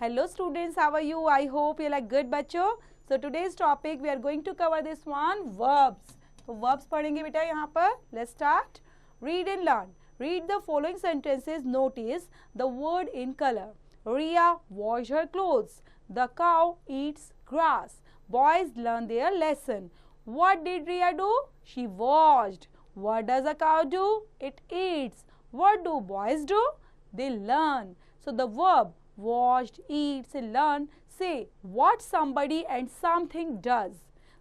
Hello students, how are you? I hope you like good बच्चों. So today's topic we are going to cover this one verbs. तो verbs पढ़ेंगे बेटा यहाँ पर. Let's start. Read and learn. Read the following sentences. Notice the word in color. Ria washed her clothes. The cow eats grass. Boys learn their lesson. What did Ria do? She washed. What does a cow do? It eats. What do boys do? They learn. So the verb washed, eats, and learn say what somebody and something does.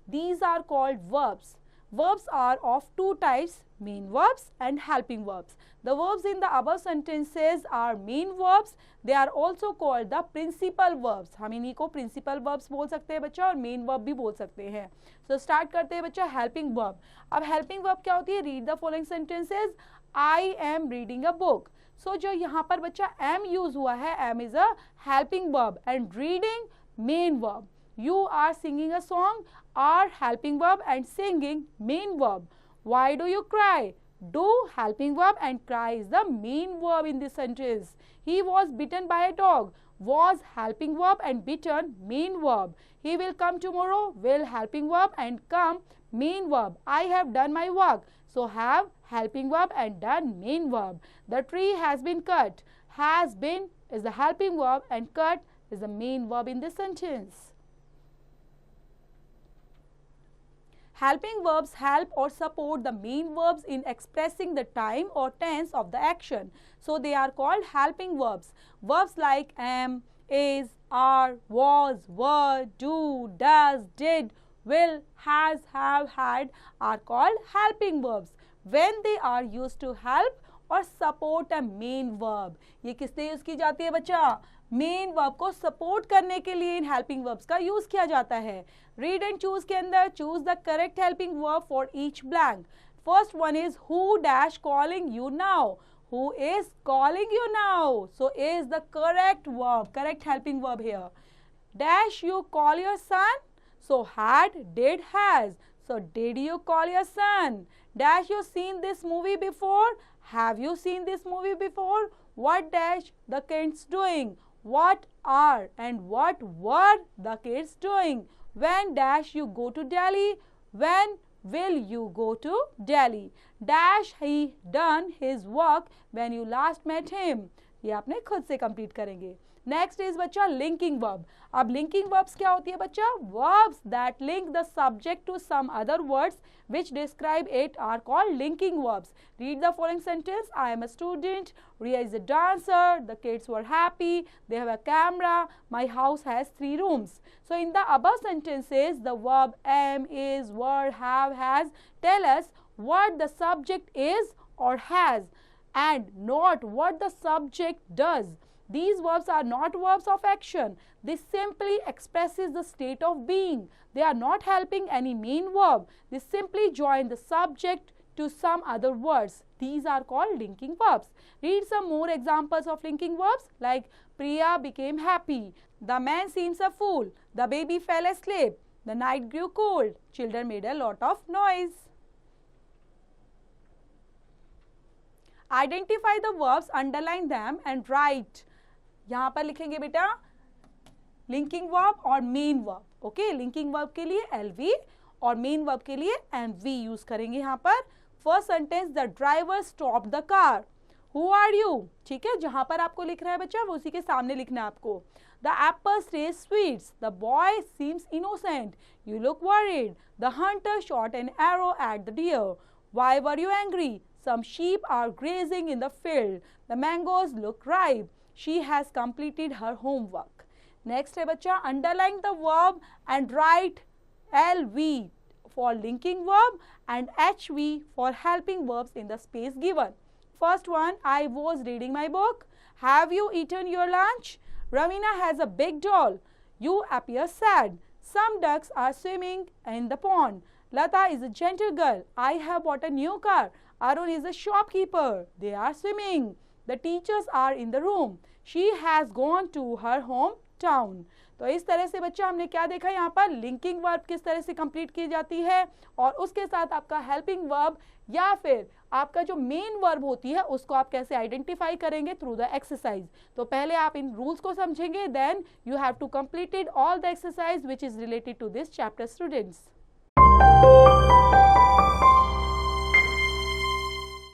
These are called verbs. Verbs are of two types, main verbs and helping verbs. The verbs in the above sentences are main verbs. They are also called the principal verbs. हम इन्हीं को principal verbs बोल सकते हैं बच्चा और main verb भी बोल सकते हैं. So start करते हैं बच्चा helping verb. अब helping verb क्या होती है? Read the following sentences. I am reading a book. So जो यहाँ पर बच्चा am use हुआ है, am is a helping verb and reading main verb. You are singing a song, are helping verb and singing main verb. Why do you cry? Do helping verb and cry is the main verb in this sentence. He was bitten by a dog. Was helping verb and bitten main verb. He will come tomorrow. Will helping verb and come main verb. I have done my work. So have helping verb and done main verb. The tree has been cut. Has been is the helping verb and cut is the main verb in this sentence. Helping verbs help or support the main verbs in expressing the time or tense of the action. So they are called helping verbs. Verbs like am, is, are, was, were, do, does, did, will, has, have, had are called helping verbs when they are used to help or support a main verb. ये किससे use की जाती है बच्चा? Main verb को support करने के लिए इन हेल्पिंग वर्ब्स का यूज किया जाता है. रीड एंड चूज के अंदर choose the correct helping verb for each blank. First one is who dash calling you now. Who is calling you now? So is the correct verb, correct helping verb here. Dash you call your son? So had, did, has. So did you call your son? Dash you seen this movie before? Have you seen this movie before? What dash the kids doing? What are and what were the kids doing? When dash you go to Delhi? When will you go to Delhi? Dash he done his work when you last met him. ये आपने खुद से complete करेंगे. Next is बच्चा linking verb. अब linking verbs क्या होती है बच्चा? Verbs that link the subject to some other words which describe it are called linking verbs. Read the following sentence. I am a student. Ria is a dancer. The kids were happy. They have a camera. My house has 3 rooms. So in the above sentences, the verb am, is, were, have, has tell us what the subject is or has and not what the subject does. These verbs are not verbs of action. They simply expresses the state of being. They are not helping any main verb. They simply join the subject to some other words. These are called linking verbs. Read some more examples of linking verbs like Priya became happy. The man seems a fool. The baby fell asleep. The night grew cold. Children made a lot of noise. Identify the verbs, underline them and write. यहाँ पर लिखेंगे बेटा linking verb और main verb. Okay, linking verb के लिए LV और main verb के लिए एमवी यूज करेंगे यहाँ पर. First sentence the driver stop the car. Who are you? ठीक है, जहां पर आपको लिख रहा है बच्चा वो उसी के सामने लिखना है आपको. The apples taste sweets. The boy seems innocent. You look worried. The hunter shot an arrow at the deer. Why were you angry? Some sheep are grazing in the field. The mangoes look ripe. She has completed her homework. Next है बच्चा, underline the verb and write LV for linking verb and HV for helping verbs in the space given. First one, I was reading my book. Have you eaten your lunch? Ravina has a big doll. You appear sad. Some ducks are swimming in the pond. Lata is a gentle girl. I have bought a new car. Arun is a shopkeeper. They are swimming. The teachers are in the room. She has gone to her home town। तो इस तरह से बच्चा हमने क्या देखा यहाँ पर, लिंकिंग वर्ब किस तरह से कंप्लीट की जाती है और उसके साथ आपका हेल्पिंग वर्ब या फिर आपका जो मेन वर्ब होती है उसको आप कैसे आइडेंटिफाई करेंगे थ्रू द एक्सरसाइज। तो पहले आप इन रूल्स को समझेंगे, then you have to completed all the exercise which is related to this chapter students.